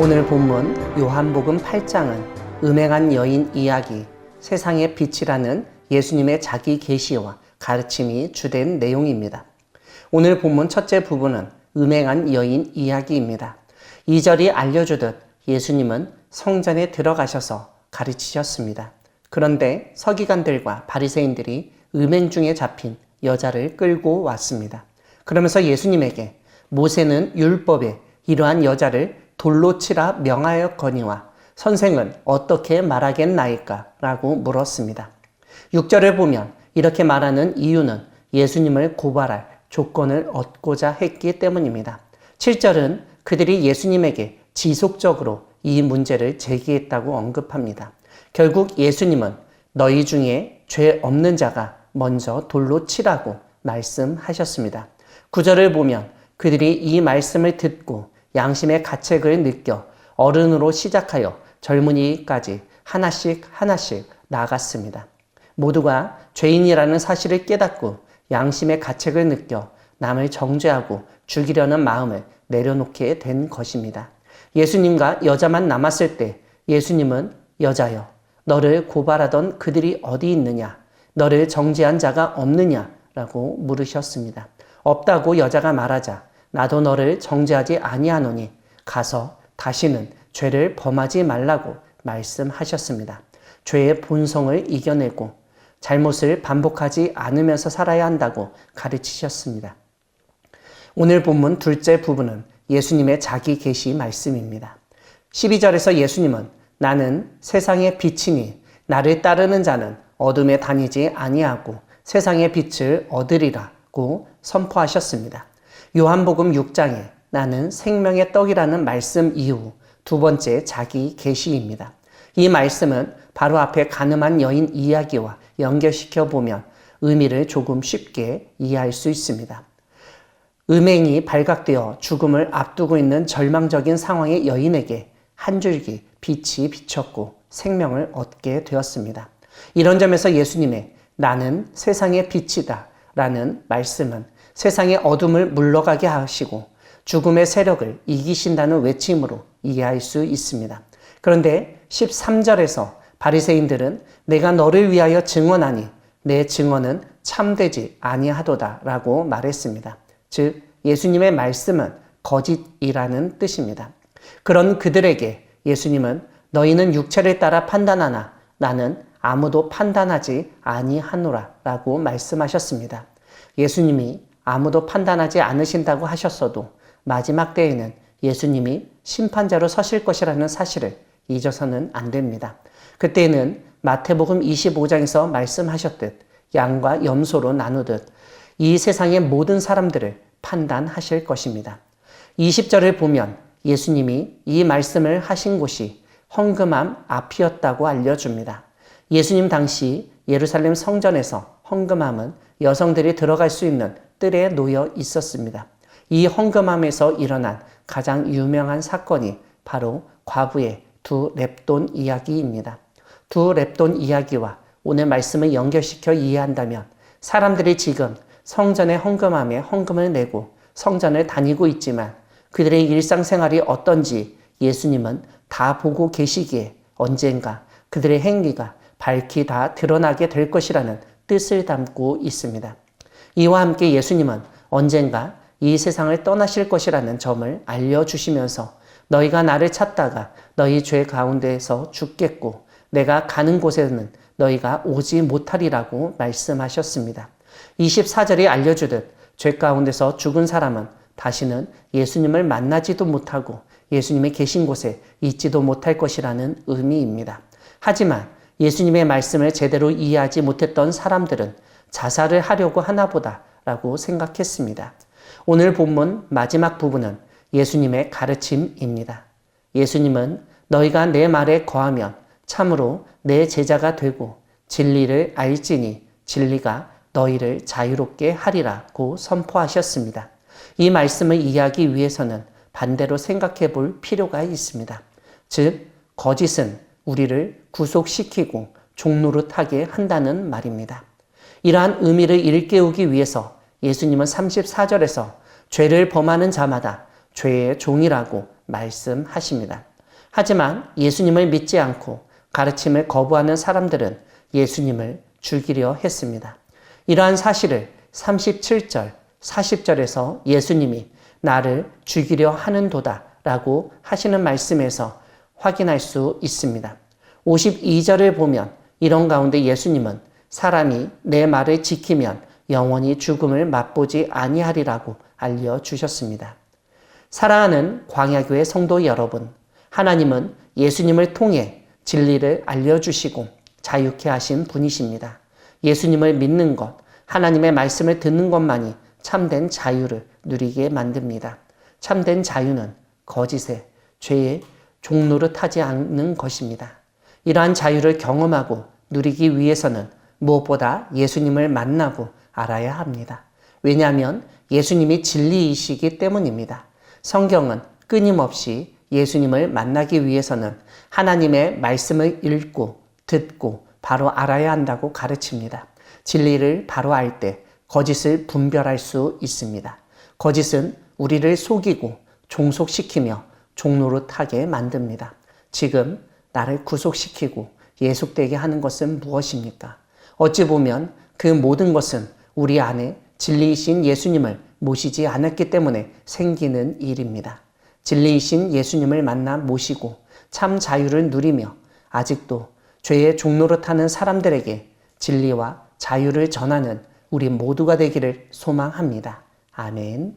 오늘 본문 요한복음 8장은 음행한 여인 이야기, 세상의 빛이라는 예수님의 자기 계시와 가르침이 주된 내용입니다. 오늘 본문 첫째 부분은 음행한 여인 이야기입니다. 2절이 알려주듯 예수님은 성전에 들어가셔서 가르치셨습니다. 그런데 서기관들과 바리새인들이 음행 중에 잡힌 여자를 끌고 왔습니다. 그러면서 예수님에게 모세는 율법에 이러한 여자를 돌로 치라 명하였거니와 선생은 어떻게 말하겠나이까? 라고 물었습니다. 6절을 보면 이렇게 말하는 이유는 예수님을 고발할 조건을 얻고자 했기 때문입니다. 7절은 그들이 예수님에게 지속적으로 이 문제를 제기했다고 언급합니다. 결국 예수님은 너희 중에 죄 없는 자가 먼저 돌로 치라고 말씀하셨습니다. 9절을 보면 그들이 이 말씀을 듣고 양심의 가책을 느껴 어른으로 시작하여 젊은이까지 하나씩 나갔습니다. 모두가 죄인이라는 사실을 깨닫고 양심의 가책을 느껴 남을 정죄하고 죽이려는 마음을 내려놓게 된 것입니다. 예수님과 여자만 남았을 때 예수님은 여자여, 너를 고발하던 그들이 어디 있느냐? 너를 정죄한 자가 없느냐? 라고 물으셨습니다. 없다고 여자가 말하자 나도 너를 정죄하지 아니하노니 가서 다시는 죄를 범하지 말라고 말씀하셨습니다. 죄의 본성을 이겨내고 잘못을 반복하지 않으면서 살아야 한다고 가르치셨습니다. 오늘 본문 둘째 부분은 예수님의 자기 계시 말씀입니다. 12절에서 예수님은 나는 세상의 빛이니 나를 따르는 자는 어둠에 다니지 아니하고 세상의 빛을 얻으리라고 선포하셨습니다. 요한복음 6장에 나는 생명의 떡이라는 말씀 이후 두 번째 자기 계시입니다. 이 말씀은 바로 앞에 간음한 여인 이야기와 연결시켜 보면 의미를 조금 쉽게 이해할 수 있습니다. 음행이 발각되어 죽음을 앞두고 있는 절망적인 상황의 여인에게 한 줄기 빛이 비쳤고 생명을 얻게 되었습니다. 이런 점에서 예수님의 나는 세상의 빛이다 라는 말씀은 세상의 어둠을 물러가게 하시고 죽음의 세력을 이기신다는 외침으로 이해할 수 있습니다. 그런데 13절에서 바리새인들은 내가 너를 위하여 증언하니 내 증언은 참되지 아니하도다 라고 말했습니다. 즉 예수님의 말씀은 거짓이라는 뜻입니다. 그런 그들에게 예수님은 너희는 육체를 따라 판단하나 나는 아무도 판단하지 아니하노라 라고 말씀하셨습니다. 예수님이 아무도 판단하지 않으신다고 하셨어도 마지막 때에는 예수님이 심판자로 서실 것이라는 사실을 잊어서는 안 됩니다. 그때는 마태복음 25장에서 말씀하셨듯 양과 염소로 나누듯 이 세상의 모든 사람들을 판단하실 것입니다. 20절을 보면 예수님이 이 말씀을 하신 곳이 헌금함 앞이었다고 알려줍니다. 예수님 당시 예루살렘 성전에서 헌금함은 여성들이 들어갈 수 있는 뜰에 놓여 있었습니다. 이 헌금함에서 일어난 가장 유명한 사건이 바로 과부의 두 렙돈 이야기입니다. 두 렙돈 이야기와 오늘 말씀을 연결시켜 이해한다면 사람들이 지금 성전의 헌금함에 헌금을 내고 성전을 다니고 있지만 그들의 일상생활이 어떤지 예수님은 다 보고 계시기에 언젠가 그들의 행위가 밝히 다 드러나게 될 것이라는 뜻을 담고 있습니다. 이와 함께 예수님은 언젠가 이 세상을 떠나실 것이라는 점을 알려주시면서 너희가 나를 찾다가 너희 죄 가운데에서 죽겠고 내가 가는 곳에는 너희가 오지 못하리라고 말씀하셨습니다. 24절이 알려주듯 죄 가운데서 죽은 사람은 다시는 예수님을 만나지도 못하고 예수님이 계신 곳에 있지도 못할 것이라는 의미입니다. 하지만 예수님의 말씀을 제대로 이해하지 못했던 사람들은 자살을 하려고 하나보다 라고 생각했습니다. 오늘 본문 마지막 부분은 예수님의 가르침입니다. 예수님은 너희가 내 말에 거하면 참으로 내 제자가 되고 진리를 알지니 진리가 너희를 자유롭게 하리라고 선포하셨습니다. 이 말씀을 이해하기 위해서는 반대로 생각해 볼 필요가 있습니다. 즉, 거짓은 우리를 구속시키고 종노릇하게 한다는 말입니다. 이러한 의미를 일깨우기 위해서 예수님은 34절에서 죄를 범하는 자마다 죄의 종이라고 말씀하십니다. 하지만 예수님을 믿지 않고 가르침을 거부하는 사람들은 예수님을 죽이려 했습니다. 이러한 사실을 37절, 40절에서 예수님이 나를 죽이려 하는도다 라고 하시는 말씀에서 확인할 수 있습니다. 52절을 보면 이런 가운데 예수님은 사람이 내 말을 지키면 영원히 죽음을 맛보지 아니하리라고 알려주셨습니다. 사랑하는 광야교회 성도 여러분, 하나님은 예수님을 통해 진리를 알려주시고 자유케 하신 분이십니다. 예수님을 믿는 것, 하나님의 말씀을 듣는 것만이 참된 자유를 누리게 만듭니다. 참된 자유는 거짓에, 죄에 종노릇하지 않는 것입니다. 이러한 자유를 경험하고 누리기 위해서는 무엇보다 예수님을 만나고 알아야 합니다. 왜냐하면 예수님이 진리이시기 때문입니다. 성경은 끊임없이 예수님을 만나기 위해서는 하나님의 말씀을 읽고 듣고 바로 알아야 한다고 가르칩니다. 진리를 바로 알 때 거짓을 분별할 수 있습니다. 거짓은 우리를 속이고 종속시키며 종노릇하게 만듭니다. 지금 나를 구속시키고 예속되게 하는 것은 무엇입니까? 어찌 보면 그 모든 것은 우리 안에 진리이신 예수님을 모시지 않았기 때문에 생기는 일입니다. 진리이신 예수님을 만나 모시고 참 자유를 누리며 아직도 죄의 종노릇하는 사람들에게 진리와 자유를 전하는 우리 모두가 되기를 소망합니다. 아멘.